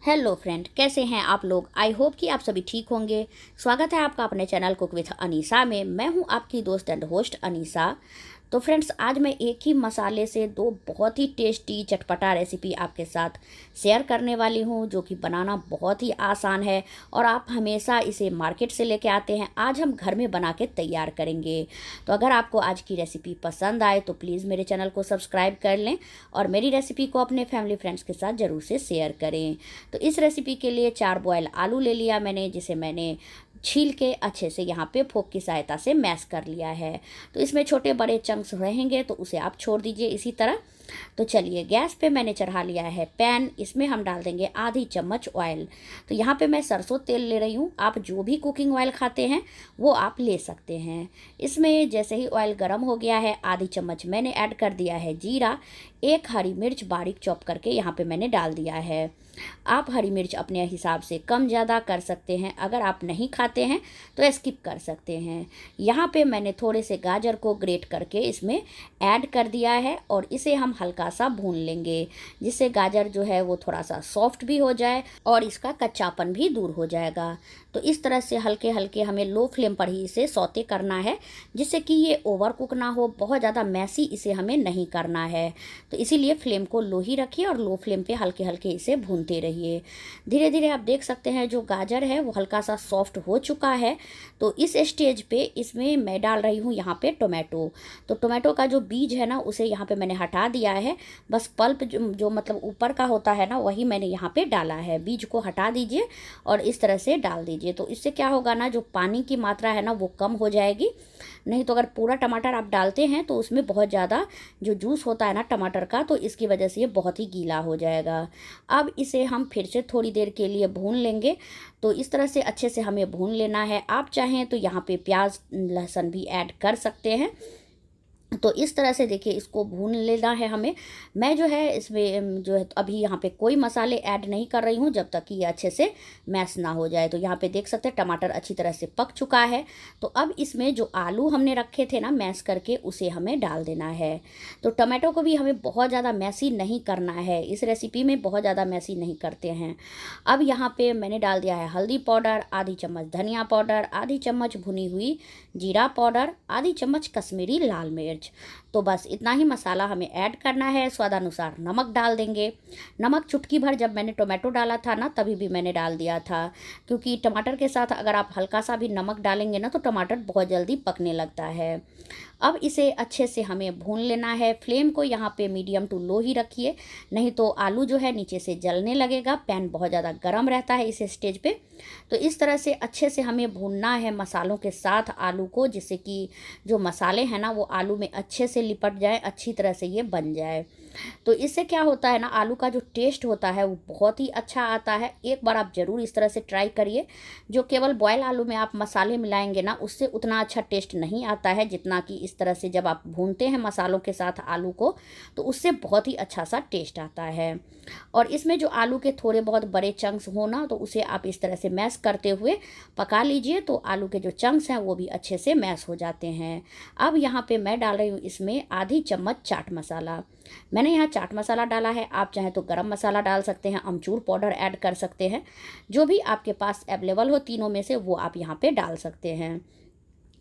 Hello friend, कैसे हैं आप लोग। आई होप कि आप सभी ठीक होंगे। स्वागत है आपका अपने चैनल कुक विथ अनीसा में। मैं हूं आपकी दोस्त एंड होस्ट अनीसा। तो फ्रेंड्स, आज मैं एक ही मसाले से दो बहुत ही टेस्टी चटपटा रेसिपी आपके साथ शेयर करने वाली हूं, जो कि बनाना बहुत ही आसान है और आप हमेशा इसे मार्केट से लेके आते हैं। आज हम घर में बना के तैयार करेंगे। तो अगर आपको आज की रेसिपी पसंद आए तो प्लीज़ मेरे चैनल को सब्सक्राइब कर लें और मेरी रेसिपी को अपने फैमिली फ्रेंड्स के साथ ज़रूर से शेयर करें। तो इस रेसिपी के लिए 4 बॉयल आलू ले लिया मैंने, जिसे मैंने छील के अच्छे से यहाँ पे फोक की सहायता से मैश कर लिया है। तो इसमें छोटे बड़े चंक्स रहेंगे तो उसे आप छोड़ दीजिए इसी तरह। तो चलिए, गैस पे मैंने चढ़ा लिया है पैन। इसमें हम डाल देंगे आधी चम्मच ऑयल। तो यहाँ पे मैं सरसों तेल ले रही हूँ। आप जो भी कुकिंग ऑयल खाते हैं वो आप ले सकते हैं। इसमें जैसे ही ऑयल गर्म हो गया है, आधी चम्मच मैंने ऐड कर दिया है जीरा। एक हरी मिर्च बारीक चॉप करके यहाँ पे मैंने डाल दिया है। आप हरी मिर्च अपने हिसाब से कम ज़्यादा कर सकते हैं। अगर आप नहीं खाते हैं तो स्किप कर सकते हैं। यहाँ पे मैंने थोड़े से गाजर को ग्रेट करके इसमें ऐड कर दिया है और इसे हम हल्का सा भून लेंगे, जिससे गाजर जो है वो थोड़ा सा सॉफ्ट भी हो जाए और इसका कच्चापन भी दूर हो जाएगा। तो इस तरह से हल्के हल्के हमें लो फ्लेम पर ही इसे सौते करना है, जिससे कि ये ओवर कुक ना हो। बहुत ज़्यादा मैसी इसे हमें नहीं करना है। तो इसीलिए फ्लेम को लो ही रखिए और लो फ्लेम पे हल्के हल्के इसे भूनते रहिए। धीरे धीरे आप देख सकते हैं जो गाजर है वो हल्का सा सॉफ्ट हो चुका है। तो इस स्टेज पे इसमें मैं डाल रही हूँ यहाँ पे टोमेटो। तो टोमेटो का जो बीज है ना, उसे यहाँ पे मैंने हटा दिया है। बस पल्प जो मतलब ऊपर का होता है ना, वही मैंने यहाँ पे डाला है। बीज को हटा दीजिए और इस तरह से डाल दीजिए। तो इससे क्या होगा ना, जो पानी की मात्रा है ना वो कम हो जाएगी। नहीं तो अगर पूरा टमाटर आप डालते हैं तो उसमें बहुत ज़्यादा जो जूस होता है ना टमाटर का, तो इसकी वजह से ये बहुत ही गीला हो जाएगा। अब इसे हम फिर से थोड़ी देर के लिए भून लेंगे। तो इस तरह से अच्छे से हमें भून लेना है। आप चाहें तो यहाँ पे प्याज लहसुन भी ऐड कर सकते हैं। तो इस तरह से देखिए इसको भून लेना है हमें। मैं जो है इसमें जो है अभी यहाँ पे कोई मसाले ऐड नहीं कर रही हूँ, जब तक कि ये अच्छे से मैश ना हो जाए। तो यहाँ पे देख सकते हैं टमाटर अच्छी तरह से पक चुका है। तो अब इसमें जो आलू हमने रखे थे ना मैश करके, उसे हमें डाल देना है। तो टमाटो को भी हमें बहुत ज़्यादा मैसी नहीं करना है। इस रेसिपी में बहुत ज़्यादा मैसी नहीं करते हैं। अब यहाँ पर मैंने डाल दिया है हल्दी पाउडर, आधी चम्मच धनिया पाउडर, आधी चम्मच भुनी हुई जीरा पाउडर, आधी चम्मच कश्मीरी लाल मिर्च। तो बस इतना ही मसाला हमें ऐड करना है। स्वादानुसार नमक डाल देंगे। नमक चुटकी भर जब मैंने टोमेटो डाला था ना, तभी भी मैंने डाल दिया था, क्योंकि टमाटर के साथ अगर आप हल्का सा भी नमक डालेंगे ना तो टमाटर बहुत जल्दी पकने लगता है। अब इसे अच्छे से हमें भून लेना है। फ्लेम को यहाँ पे मीडियम टू लो ही रखिए, नहीं तो आलू जो है नीचे से जलने लगेगा। पैन बहुत ज़्यादा गर्म रहता है इस स्टेज पे। तो इस तरह से अच्छे से हमें भूनना है मसालों के साथ आलू को, जिससे कि जो मसाले हैं ना वो आलू में अच्छे से लिपट जाए, अच्छी तरह से ये बन जाए। तो इससे क्या होता है ना, आलू का जो टेस्ट होता है वो बहुत ही अच्छा आता है। एक बार आप ज़रूर इस तरह से ट्राई करिए। जो केवल बॉयल आलू में आप मसाले मिलाएंगे ना, उससे उतना अच्छा टेस्ट नहीं आता है, जितना कि इस तरह से जब आप भूनते हैं मसालों के साथ आलू को, तो उससे बहुत ही अच्छा सा टेस्ट आता है। और इसमें जो आलू के थोड़े बहुत बड़े चंक्स हो ना, तो उसे आप इस तरह से मैश करते हुए पका लीजिए। तो आलू के जो चंक्स हैं वो भी अच्छे से मैश हो जाते हैं। अब यहाँ पे मैं डाल रही हूँ इसमें आधी चम्मच चाट मसाला। मैंने यहाँ चाट मसाला डाला है। आप चाहें तो गरम मसाला डाल सकते हैं, अमचूर पाउडर ऐड कर सकते हैं। जो भी आपके पास अवेलेबल हो तीनों में से वो आप यहाँ पे डाल सकते हैं।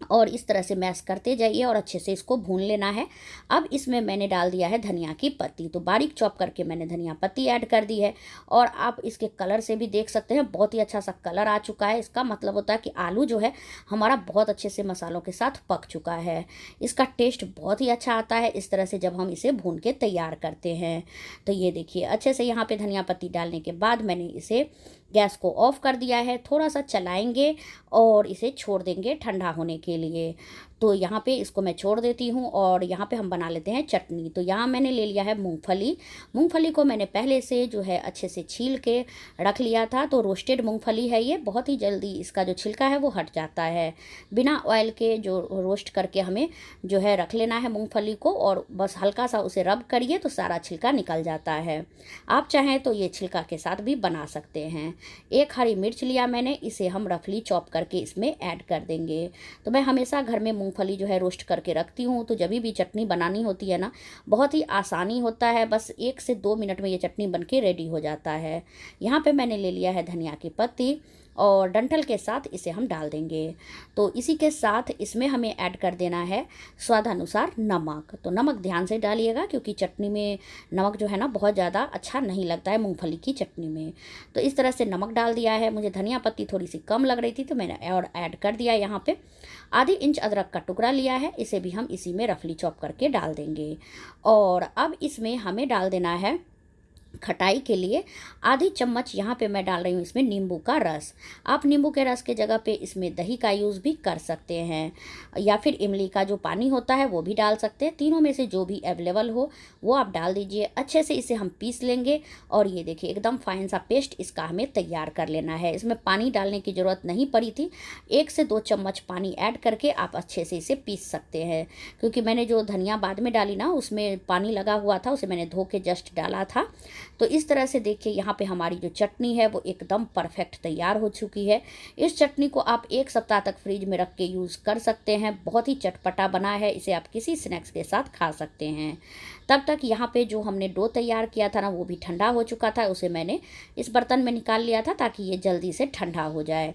और इस तरह से मैश करते जाइए और अच्छे से इसको भून लेना है। अब इसमें मैंने डाल दिया है धनिया की पत्ती। तो बारीक चॉप करके मैंने धनिया पत्ती ऐड कर दी है। और आप इसके कलर से भी देख सकते हैं, बहुत ही अच्छा सा कलर आ चुका है। इसका मतलब होता है कि आलू जो है हमारा बहुत अच्छे से मसालों के साथ पक चुका है। इसका टेस्ट बहुत ही अच्छा आता है इस तरह से जब हम इसे भून के तैयार करते हैं। तो ये देखिए अच्छे से यहाँ पे धनिया पत्ती डालने के बाद मैंने इसे गैस को ऑफ कर दिया है। थोड़ा सा चलाएंगे और इसे छोड़ देंगे ठंडा होने के लिए। तो यहाँ पे इसको मैं छोड़ देती हूँ और यहाँ पे हम बना लेते हैं चटनी। तो यहाँ मैंने ले लिया है मूंगफली। मूंगफली को मैंने पहले से जो है अच्छे से छील के रख लिया था। तो रोस्टेड मूंगफली है ये, बहुत ही जल्दी इसका जो छिलका है वो हट जाता है। बिना ऑयल के जो रोस्ट करके हमें जो है रख लेना है मूंगफली को, और बस हल्का सा उसे रब करिए तो सारा छिलका निकल जाता है। आप चाहें तो ये छिलका के साथ भी बना सकते हैं। एक हरी मिर्च लिया मैंने, इसे हम रफली चॉप करके इसमें ऐड कर देंगे। तो मैं हमेशा घर में मूंगफली जो है रोस्ट करके रखती हूँ, तो जब भी चटनी बनानी होती है ना, बहुत ही आसानी होता है, बस 1 से 2 मिनट में ये चटनी बन के रेडी हो जाता है। यहाँ पे मैंने ले लिया है धनिया की पत्ती और डंठल के साथ इसे हम डाल देंगे। तो इसी के साथ इसमें हमें ऐड कर देना है स्वादानुसार नमक। तो नमक ध्यान से डालिएगा, क्योंकि चटनी में नमक जो है ना बहुत ज़्यादा अच्छा नहीं लगता है मूंगफली की चटनी में। तो इस तरह से नमक डाल दिया है। मुझे धनिया पत्ती थोड़ी सी कम लग रही थी, तो मैंने और ऐड कर दिया। यहाँ पे आधी इंच अदरक का टुकड़ा लिया है, इसे भी हम इसी में रफली चॉप करके डाल देंगे। और अब इसमें हमें डाल देना है खटाई के लिए आधी चम्मच। यहाँ पे मैं डाल रही हूँ इसमें नींबू का रस। आप नींबू के रस के जगह पे इसमें दही का यूज़ भी कर सकते हैं, या फिर इमली का जो पानी होता है वो भी डाल सकते हैं। तीनों में से जो भी अवेलेबल हो वो आप डाल दीजिए। अच्छे से इसे हम पीस लेंगे और ये देखिए एकदम फाइन सा पेस्ट इसका हमें तैयार कर लेना है। इसमें पानी डालने की ज़रूरत नहीं पड़ी थी, 1 से 2 चम्मच पानी ऐड करके आप अच्छे से इसे पीस सकते हैं। क्योंकि मैंने जो धनिया बाद में डाली ना, उसमें पानी लगा हुआ था, उसे मैंने धो के जस्ट डाला था। तो इस तरह से देखिए यहाँ पे हमारी जो चटनी है वो एकदम परफेक्ट तैयार हो चुकी है। इस चटनी को आप 1 सप्ताह तक फ्रिज में रख के यूज़ कर सकते हैं। बहुत ही चटपटा बना है, इसे आप किसी स्नैक्स के साथ खा सकते हैं। तब तक यहाँ पे जो हमने डो तैयार किया था ना, वो भी ठंडा हो चुका था। उसे मैंने इस बर्तन में निकाल लिया था ताकि ये जल्दी से ठंडा हो जाए।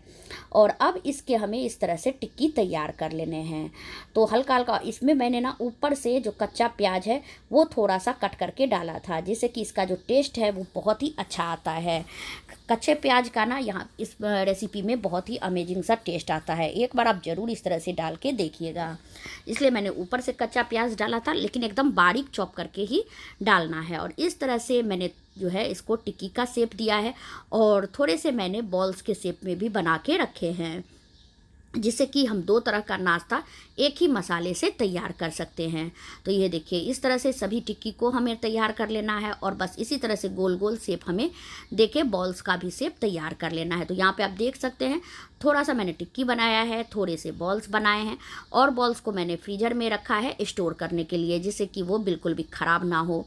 और अब इसके हमें इस तरह से टिक्की तैयार कर लेने हैं। तो हल्का हल्का इसमें मैंने ना ऊपर से जो कच्चा प्याज है वो थोड़ा सा कट करके डाला था, जिससे कि इसका जो टेस्ट है वो बहुत ही अच्छा आता है। कच्चे प्याज का ना यहाँ इस रेसिपी में बहुत ही अमेजिंग सा टेस्ट आता है। एक बार आप ज़रूर इस तरह से डाल के देखिएगा। इसलिए मैंने ऊपर से कच्चा प्याज डाला था, लेकिन एकदम बारीक चॉप करके ही डालना है। और इस तरह से मैंने जो है इसको टिक्की का शेप दिया है, और थोड़े से मैंने बॉल्स के शेप में भी बना के रखे हैं, जिससे कि हम 2 तरह का नाश्ता एक ही मसाले से तैयार कर सकते हैं। तो ये देखिए इस तरह से सभी टिक्की को हमें तैयार कर लेना है, और बस इसी तरह से गोल गोल शेप हमें देके बॉल्स का भी शेप तैयार कर लेना है। तो यहाँ पे आप देख सकते हैं थोड़ा सा मैंने टिक्की बनाया है, थोड़े से बॉल्स बनाए हैं, और बॉल्स को मैंने फ्रीजर में रखा है स्टोर करने के लिए, जिससे कि वो बिल्कुल भी ख़राब ना हो।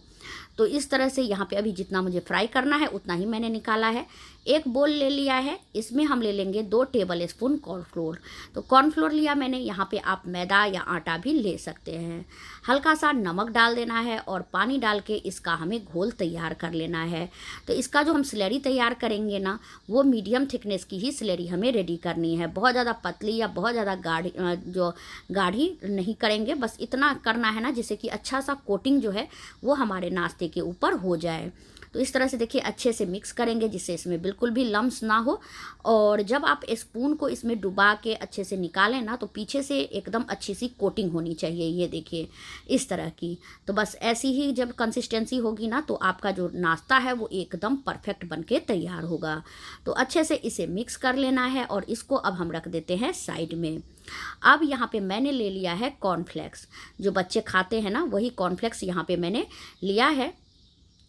तो इस तरह से यहाँ पे अभी जितना मुझे फ्राई करना है उतना ही मैंने निकाला है। एक बोल ले लिया है, इसमें हम ले लेंगे 2 टेबल स्पून कॉर्नफ्लोर। तो कॉर्नफ्लोर लिया मैंने, यहाँ पे आप मैदा या आटा भी ले सकते हैं। हल्का सा नमक डाल देना है और पानी डाल के इसका हमें घोल तैयार कर लेना है। तो इसका जो हम स्लरी तैयार करेंगे ना, वो मीडियम थिकनेस की ही स्लरी हमें रेडी करनी है। बहुत ज़्यादा पतली या बहुत ज़्यादा गाढ़ी नहीं करेंगे, बस इतना करना है ना जिससे कि अच्छा सा कोटिंग जो है वो हमारे नाश्ते के ऊपर हो जाए। तो इस तरह से देखिए अच्छे से मिक्स करेंगे जिससे इसमें बिल्कुल भी लम्स ना हो। और जब आप स्पून को इसमें डुबा के अच्छे से निकालें ना, तो पीछे से एकदम अच्छी सी कोटिंग होनी चाहिए, ये देखिए इस तरह की। तो बस ऐसी ही जब कंसिस्टेंसी होगी ना, तो आपका जो नाश्ता है वो एकदम परफेक्ट बन के तैयार होगा। तो अच्छे से इसे मिक्स कर लेना है, और इसको अब हम रख देते हैं साइड में। अब यहाँ पे मैंने ले लिया है कॉर्नफ्लेक्स, जो बच्चे खाते हैं ना वही कॉर्नफ्लेक्स यहाँ पे मैंने लिया है,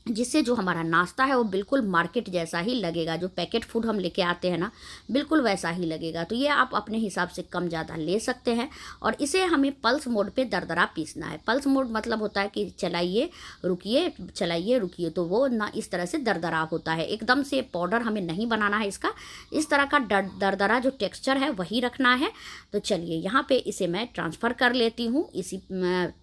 जिससे जो हमारा नाश्ता है वो बिल्कुल मार्केट जैसा ही लगेगा। जो पैकेट फूड हम लेके आते हैं ना, बिल्कुल वैसा ही लगेगा। तो ये आप अपने हिसाब से कम ज़्यादा ले सकते हैं। और इसे हमें पल्स मोड पे दरदरा पीसना है। पल्स मोड मतलब होता है कि चलाइए रुकिए, चलाइए रुकिए, तो वो ना इस तरह से दरदरा होता है। एकदम से पाउडर हमें नहीं बनाना है इसका, इस तरह का दरदरा जो टेक्स्चर है वही रखना है। तो चलिए यहाँ पे इसे मैं ट्रांसफ़र कर लेती हूँ इसी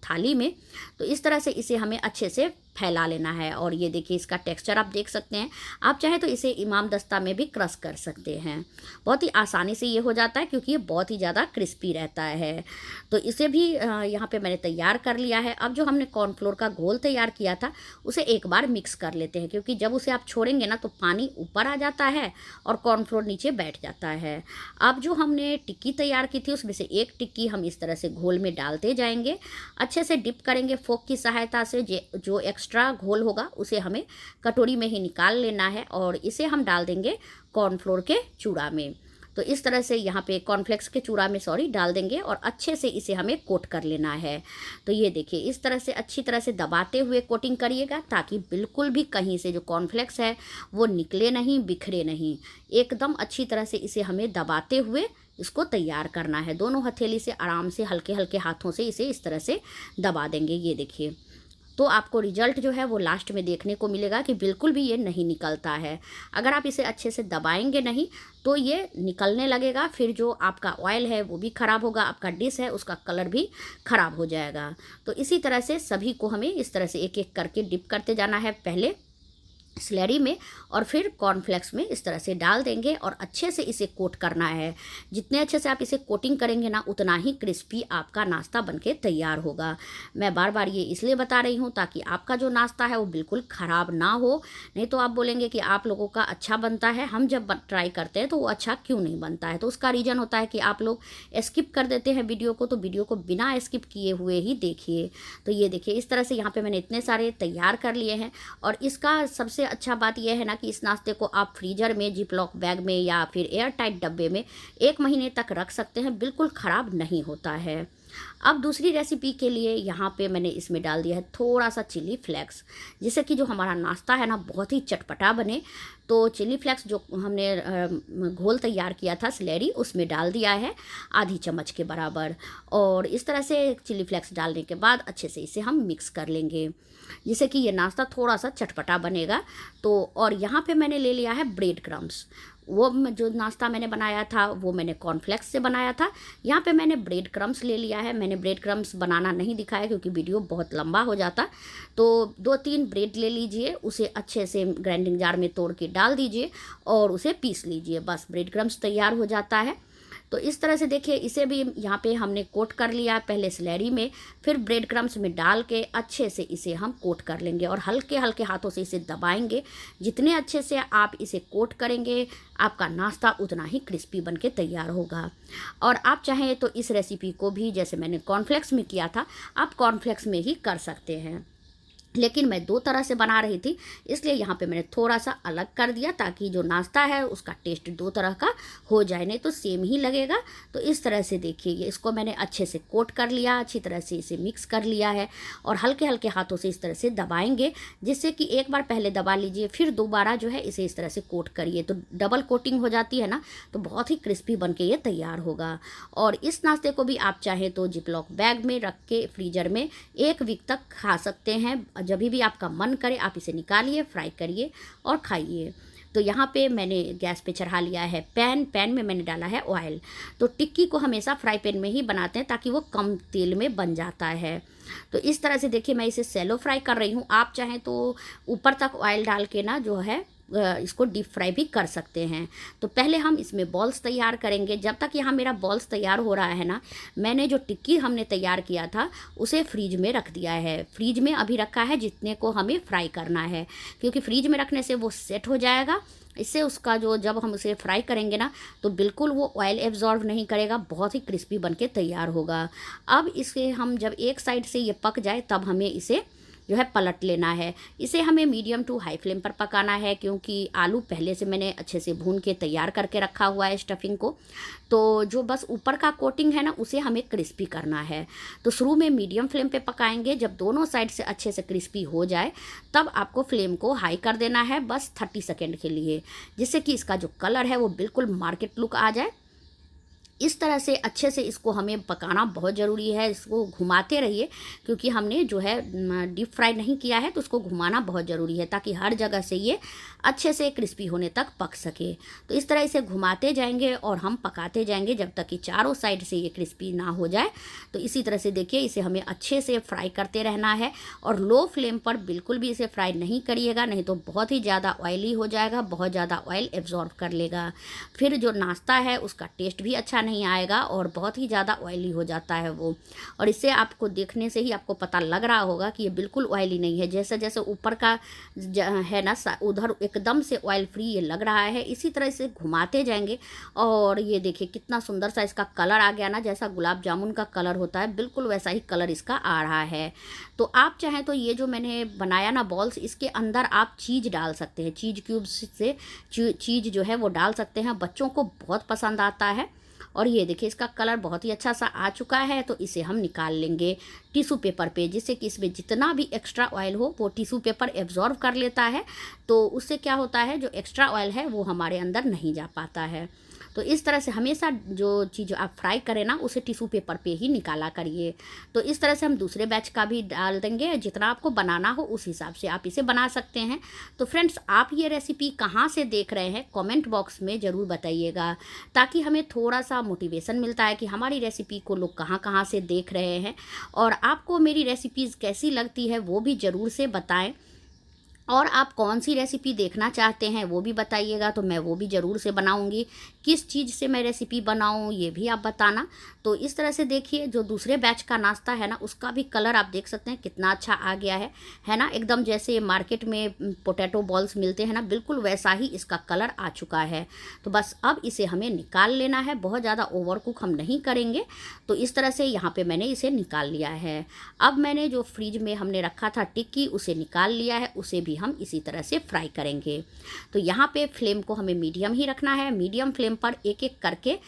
थाली में। तो इस तरह से इसे हमें अच्छे से फैला लेना है। और ये देखिए इसका टेक्सचर आप देख सकते हैं। आप चाहे तो इसे इमाम दस्ता में भी क्रश कर सकते हैं। बहुत ही आसानी से ये हो जाता है, क्योंकि ये बहुत ही ज़्यादा क्रिस्पी रहता है। तो इसे भी यहाँ पे मैंने तैयार कर लिया है। अब जो हमने कॉर्नफ्लोर का घोल तैयार किया था उसे एक बार मिक्स कर लेते हैं, क्योंकि जब उसे आप छोड़ेंगे ना तो पानी ऊपर आ जाता है और कॉर्नफ्लोर नीचे बैठ जाता है। अब जो हमने टिक्की तैयार की थी उसमें से एक टिक्की हम इस तरह से घोल में डालते जाएंगे, अच्छे से डिप करेंगे फोक की सहायता से। जो एक्स्ट्रा घोल होगा उसे हमें कटोरी में ही निकाल लेना है, और इसे हम डाल देंगे कॉर्नफ्लोर के चूड़ा में। तो इस तरह से यहाँ पे कॉर्नफ्लेक्स के चूड़ा में डाल देंगे, और अच्छे से इसे हमें कोट कर लेना है। तो ये देखिए इस तरह से अच्छी तरह से दबाते हुए कोटिंग करिएगा, ताकि बिल्कुल भी कहीं से जो कॉर्नफ्लेक्स है वो निकले नहीं, बिखरे नहीं। एकदम अच्छी तरह से इसे हमें दबाते हुए इसको तैयार करना है। दोनों हथेली से आराम से हल्के हल्के हाथों से इसे इस तरह से दबा देंगे। ये देखिए तो आपको रिजल्ट जो है वो लास्ट में देखने को मिलेगा कि बिल्कुल भी ये नहीं निकलता है। अगर आप इसे अच्छे से दबाएंगे नहीं तो ये निकलने लगेगा, फिर जो आपका ऑयल है वो भी ख़राब होगा, आपका डिश है उसका कलर भी ख़राब हो जाएगा। तो इसी तरह से सभी को हमें इस तरह से एक एक करके डिप करते जाना है, पहले स्लैरी में और फिर कॉर्नफ्लेक्स में इस तरह से डाल देंगे और अच्छे से इसे कोट करना है। जितने अच्छे से आप इसे कोटिंग करेंगे ना उतना ही क्रिस्पी आपका नाश्ता बनके तैयार होगा। मैं बार बार ये इसलिए बता रही हूँ ताकि आपका जो नाश्ता है वो बिल्कुल ख़राब ना हो, नहीं तो आप बोलेंगे कि आप लोगों का अच्छा बनता है, हम जब ट्राई करते हैं तो वो अच्छा क्यों नहीं बनता है। तो उसका रीज़न होता है कि आप लोग स्किप कर देते हैं वीडियो को, तो वीडियो को बिना स्किप किए हुए ही देखिए। तो ये देखिए इस तरह से यहाँ पर मैंने इतने सारे तैयार कर लिए हैं। और इसका सबसे अच्छा बात यह है ना कि इस नाश्ते को आप फ्रीजर में, जिपलॉक बैग में या फिर एयर टाइट डब्बे में 1 महीने तक रख सकते हैं, बिल्कुल ख़राब नहीं होता है। अब दूसरी रेसिपी के लिए यहाँ पे मैंने इसमें डाल दिया है थोड़ा सा चिली फ्लेक्स, जिससे कि जो हमारा नाश्ता है ना बहुत ही चटपटा बने। तो चिली फ्लेक्स जो हमने घोल तैयार किया था स्लैरी, उसमें डाल दिया है आधी चम्मच के बराबर। और इस तरह से चिली फ्लेक्स डालने के बाद अच्छे से इसे हम मिक्स कर लेंगे, जिससे कि ये नाश्ता थोड़ा सा चटपटा बनेगा। तो और यहाँ पे मैंने ले लिया है ब्रेड क्रम्स। वो जो नाश्ता मैंने बनाया था वो मैंने कॉर्नफ्लेक्स से बनाया था। यहाँ पे मैंने ब्रेड क्रम्स ले लिया है। मैंने ब्रेड क्रम्स बनाना नहीं दिखाया क्योंकि वीडियो बहुत लंबा हो जाता। तो 2-3 ब्रेड ले लीजिए, उसे अच्छे से ग्राइंडिंग जार में तोड़ के डाल दीजिए और उसे पीस लीजिए, बस ब्रेड क्रम्स तैयार हो जाता है। तो इस तरह से देखिए इसे भी यहाँ पे हमने कोट कर लिया, पहले स्लैरी में फिर ब्रेड क्रम्स में डाल के अच्छे से इसे हम कोट कर लेंगे और हल्के हल्के हाथों से इसे दबाएंगे। जितने अच्छे से आप इसे कोट करेंगे आपका नाश्ता उतना ही क्रिस्पी बन के तैयार होगा। और आप चाहें तो इस रेसिपी को भी जैसे मैंने कॉर्नफ्लेक्स में किया था, आप कॉर्नफ्लेक्स में ही कर सकते हैं, लेकिन मैं 2 तरह से बना रही थी इसलिए यहाँ पे मैंने थोड़ा सा अलग कर दिया ताकि जो नाश्ता है उसका टेस्ट 2 तरह का हो जाए, नहीं तो सेम ही लगेगा। तो इस तरह से देखिए ये इसको मैंने अच्छे से कोट कर लिया, अच्छी तरह से इसे मिक्स कर लिया है और हल्के हल्के हाथों से इस तरह से दबाएंगे, जिससे कि एक बार पहले दबा लीजिए फिर दोबारा जो है इसे इस तरह से कोट करिए, तो डबल कोटिंग हो जाती है ना, तो बहुत ही क्रिस्पी बन के ये तैयार होगा। और इस नाश्ते को भी आप चाहें तो जिपलॉक बैग में रख के फ्रीजर में 1 वीक तक खा सकते हैं। जब भी आपका मन करे आप इसे निकालिए, फ्राई करिए और खाइए। तो यहाँ पे मैंने गैस पे चढ़ा लिया है पैन में मैंने डाला है ऑयल। तो टिक्की को हमेशा फ्राई पैन में ही बनाते हैं ताकि वो कम तेल में बन जाता है। तो इस तरह से देखिए मैं इसे सैलो फ्राई कर रही हूँ। आप चाहें तो ऊपर तक ऑयल डाल के ना जो है इसको डीप फ्राई भी कर सकते हैं। तो पहले हम इसमें बॉल्स तैयार करेंगे। जब तक यहाँ मेरा बॉल्स तैयार हो रहा है ना, मैंने जो टिक्की हमने तैयार किया था उसे फ्रीज में रख दिया है। फ्रीज में अभी रखा है जितने को हमें फ्राई करना है, क्योंकि फ्रीज में रखने से वो सेट हो जाएगा। इससे उसका जो जब हम उसे फ्राई करेंगे ना तो बिल्कुल वो ऑयल एब्जॉर्ब नहीं करेगा, बहुत ही क्रिस्पी बन के तैयार होगा। अब इसे हम जब एक साइड से ये पक जाए तब हमें इसे जो है पलट लेना है। इसे हमें मीडियम टू हाई फ्लेम पर पकाना है, क्योंकि आलू पहले से मैंने अच्छे से भून के तैयार करके रखा हुआ है स्टफिंग को। तो जो बस ऊपर का कोटिंग है ना उसे हमें क्रिस्पी करना है। तो शुरू में मीडियम फ्लेम पे पकाएंगे, जब दोनों साइड से अच्छे से क्रिस्पी हो जाए तब आपको फ्लेम को हाई कर देना है, बस 30 सेकेंड के लिए, जिससे कि इसका जो कलर है वो बिल्कुल मार्केट लुक आ जाए। इस तरह से अच्छे से इसको हमें पकाना बहुत ज़रूरी है। इसको घुमाते रहिए, क्योंकि हमने जो है डीप फ्राई नहीं किया है तो उसको घुमाना बहुत ज़रूरी है ताकि हर जगह से ये अच्छे से क्रिस्पी होने तक पक सके। तो इस तरह इसे घुमाते जाएंगे और हम पकाते जाएंगे जब तक कि चारों साइड से ये क्रिस्पी ना हो जाए। तो इसी तरह से देखिए इसे हमें अच्छे से फ्राई करते रहना है और लो फ्लेम पर बिल्कुल भी इसे फ्राई नहीं करिएगा, नहीं तो बहुत ही ज़्यादा ऑयली हो जाएगा, बहुत ज़्यादा ऑयल एब्जॉर्ब कर लेगा। फिर जो नाश्ता है उसका टेस्ट भी अच्छा नहीं आएगा और बहुत ही ज़्यादा ऑयली हो जाता है वो। और इससे आपको देखने से ही आपको पता लग रहा होगा कि ये बिल्कुल ऑयली नहीं है। जैसे जैसे ऊपर का है ना उधर एकदम से ऑयल फ्री ये लग रहा है। इसी तरह से घुमाते जाएंगे और ये देखिए कितना सुंदर सा इसका कलर आ गया ना, जैसा गुलाब जामुन का कलर होता है बिल्कुल वैसा ही कलर इसका आ रहा है। तो आप चाहें तो ये जो मैंने बनाया ना बॉल्स, इसके अंदर आप चीज़ डाल सकते हैं, चीज़ क्यूब्स से चीज़ जो है वो डाल सकते हैं। बच्चों को बहुत पसंद आता है और ये देखिए इसका कलर बहुत ही अच्छा सा आ चुका है। तो इसे हम निकाल लेंगे टिश्यू पेपर पे, जिससे कि इसमें जितना भी एक्स्ट्रा ऑयल हो वो टिश्यू पेपर एब्जॉर्व कर लेता है। तो उससे क्या होता है, जो एक्स्ट्रा ऑयल है वो हमारे अंदर नहीं जा पाता है। तो इस तरह से हमेशा जो चीज़ आप फ्राई करें ना उसे टिश्यू पेपर पे ही निकाला करिए। तो इस तरह से हम दूसरे बैच का भी डाल देंगे, जितना आपको बनाना हो उस हिसाब से आप इसे बना सकते हैं। तो फ्रेंड्स, आप ये रेसिपी कहाँ से देख रहे हैं कमेंट बॉक्स में ज़रूर बताइएगा, ताकि हमें थोड़ा सा मोटिवेशन मिलता है कि हमारी रेसिपी को लोग कहाँ कहाँ से देख रहे हैं। और आपको मेरी रेसिपीज़ कैसी लगती है वो भी ज़रूर से बताएं, और आप कौन सी रेसिपी देखना चाहते हैं वो भी बताइएगा, तो मैं वो भी ज़रूर से बनाऊंगी। किस चीज़ से मैं रेसिपी बनाऊं ये भी आप बताना। तो इस तरह से देखिए जो दूसरे बैच का नाश्ता है ना उसका भी कलर आप देख सकते हैं कितना अच्छा आ गया है ना, एकदम जैसे मार्केट में पोटैटो बॉल्स मिलते हैं ना, बिल्कुल वैसा ही इसका कलर आ चुका है। तो बस अब इसे हमें निकाल लेना है, बहुत ज़्यादा ओवर कुक हम नहीं करेंगे। तो इस तरह से यहाँ पर मैंने इसे निकाल लिया है। अब मैंने जो फ्रिज में हमने रखा था टिक्की उसे निकाल लिया है, उसे भी हम इसी तरह से फ्राई करेंगे। तो यहाँ पे फ्लेम को हमें मीडियम ही रखना है। मीडियम फ्लेम पर एक एक करके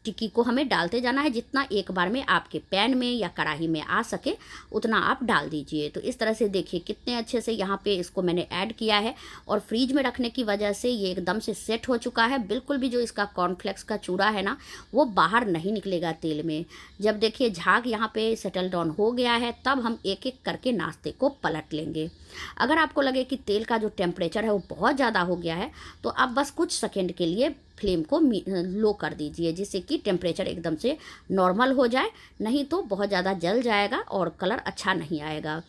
टिक्की को हमें डालते जाना है। जितना एक बार में आपके पैन में या कढ़ाई में आ सके उतना आप डाल दीजिए। तो इस तरह से देखिए कितने अच्छे से यहाँ पे इसको मैंने ऐड किया है, और फ्रीज में रखने की वजह से ये एकदम से सेट हो चुका है। बिल्कुल भी जो इसका कॉर्नफ्लेक्स का चूरा है ना वो बाहर नहीं निकलेगा तेल में। जब देखिए झाग यहाँ पे सेटल डाउन हो गया है तब हम एक एक करके नाश्ते को पलट लेंगे। अगर आपको लगे कि तेल का जो टेम्परेचर है वो बहुत ज़्यादा हो गया है तो आप बस कुछ सेकेंड के लिए फ्लेम को लो कर दीजिए, जिससे कि टेम्परेचर एकदम से नॉर्मल हो जाए, नहीं तो बहुत ज़्यादा जल जाएगा और कलर अच्छा नहीं आएगा।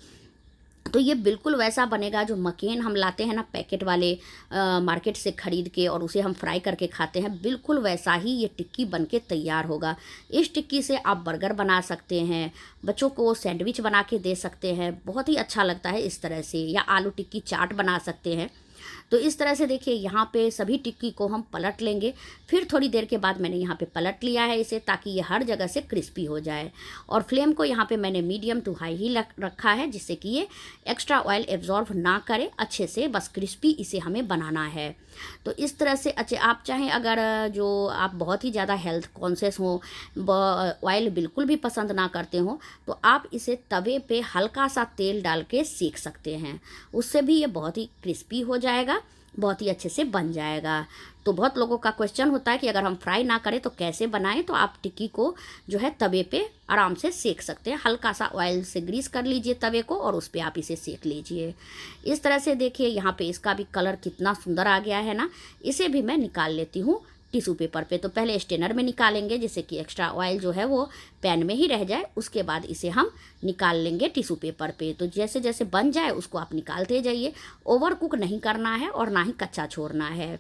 तो ये बिल्कुल वैसा बनेगा जो मकेन हम लाते हैं ना पैकेट वाले मार्केट से ख़रीद के, और उसे हम फ्राई करके खाते हैं, बिल्कुल वैसा ही ये टिक्की बनके तैयार होगा। इस टिक्की से आप बर्गर बना सकते हैं, बच्चों को सैंडविच बना के दे सकते हैं, बहुत ही अच्छा लगता है इस तरह से, या आलू टिक्की चाट बना सकते हैं। तो इस तरह से देखिए यहाँ पे सभी टिक्की को हम पलट लेंगे। फिर थोड़ी देर के बाद मैंने यहाँ पे पलट लिया है इसे, ताकि ये हर जगह से क्रिस्पी हो जाए। और फ्लेम को यहाँ पे मैंने मीडियम टू हाई ही रखा है, जिससे कि ये एक्स्ट्रा ऑयल एब्जॉर्व ना करे, अच्छे से बस क्रिस्पी इसे हमें बनाना है। तो इस तरह से अच्छे आप चाहें, अगर जो आप बहुत ही ज़्यादा हेल्थ कॉन्शियस हो, ऑयल बिल्कुल भी पसंद ना करते हो, तो आप इसे तवे पे हल्का सा तेल डाल के सेक सकते हैं, उससे भी ये बहुत ही क्रिस्पी हो जाएगा, बहुत ही अच्छे से बन जाएगा। तो बहुत लोगों का क्वेश्चन होता है कि अगर हम फ्राई ना करें तो कैसे बनाएं, तो आप टिक्की को जो है तवे पे आराम से सेक सकते हैं। हल्का सा ऑयल से ग्रीस कर लीजिए तवे को और उस पर आप इसे सेक लीजिए। इस तरह से देखिए यहाँ पे इसका भी कलर कितना सुंदर आ गया है ना। इसे भी मैं निकाल लेती हूँ टिश्यू पेपर पे। तो पहले स्टेनर में निकालेंगे, जिससे कि एक्स्ट्रा ऑयल जो है वो पैन में ही रह जाए। उसके बाद इसे हम निकाल लेंगे टिश्यू पेपर पे। तो जैसे जैसे बन जाए उसको आप निकालते जाइए, ओवर कुक नहीं करना है और ना ही कच्चा छोड़ना है।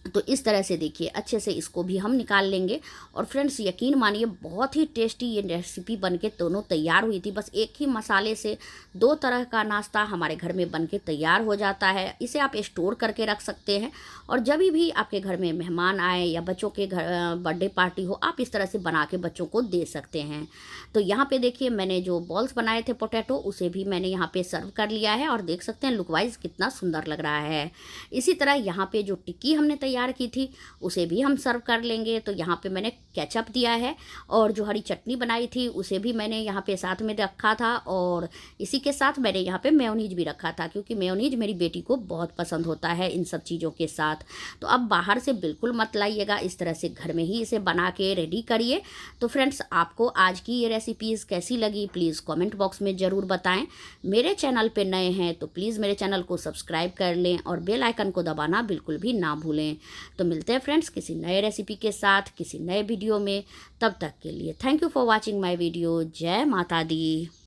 तो इस तरह से देखिए अच्छे से इसको भी हम निकाल लेंगे। और फ्रेंड्स यकीन मानिए बहुत ही टेस्टी ये रेसिपी बनके दोनों तैयार हुई थी। बस एक ही मसाले से दो तरह का नाश्ता हमारे घर में बनके तैयार हो जाता है। इसे आप स्टोर करके रख सकते हैं, और जब भी आपके घर में मेहमान आए या बच्चों के घर बर्थडे पार्टी हो, आप इस तरह से बना के बच्चों को दे सकते हैं। तो यहाँ पे देखिए मैंने जो बॉल्स बनाए थे पोटैटो, उसे भी मैंने यहाँ पे सर्व कर लिया है, और देख सकते हैं लुक वाइज कितना सुंदर लग रहा है। इसी तरह यहाँ पे जो टिक्की हमने तैयार की थी उसे भी हम सर्व कर लेंगे। तो यहाँ पे मैंने केचप दिया है, और जो हरी चटनी बनाई थी उसे भी मैंने यहाँ पे साथ में रखा था, और इसी के साथ मैंने यहाँ पे मेयोनीज भी रखा था, क्योंकि मेयोनीज मेरी बेटी को बहुत पसंद होता है इन सब चीज़ों के साथ। तो अब बाहर से बिल्कुल मत लाइएगा, इस तरह से घर में ही इसे बना के रेडी करिए। तो फ्रेंड्स आपको आज की ये रेसिपीज़ कैसी लगी प्लीज़ कमेंट बॉक्स में ज़रूर बताएं। मेरे चैनल पे नए हैं तो प्लीज़ मेरे चैनल को सब्सक्राइब कर लें, और बेल आइकन को दबाना बिल्कुल भी ना भूलें। तो मिलते हैं फ्रेंड्स किसी नए रेसिपी के साथ किसी नए वीडियो में। तब तक के लिए thank you for watching my video. जय माता दी।